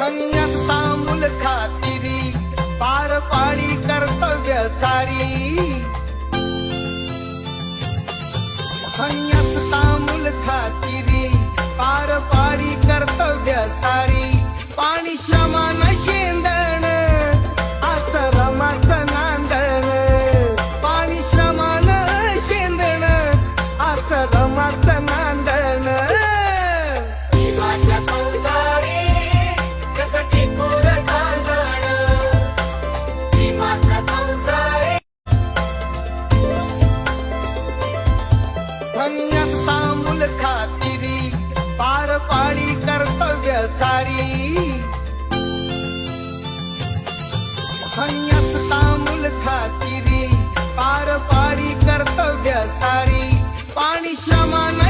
धन्यता मूल खातिरी पार पाडी कर्तव्य सारी धन्यता मूल खातिरी पार पाडी कर्तव्य सारी पाणी श्रमान शेंदण आसरमाच नांदण पाणी श्रमान शेंदण आसरमाच नांदण धन्यता मूल खातिरी पार पाडी कर्तव्य सारी धन्यता मूल खातिरी पार पाडी कर्तव्य सारी पाणी श्रमान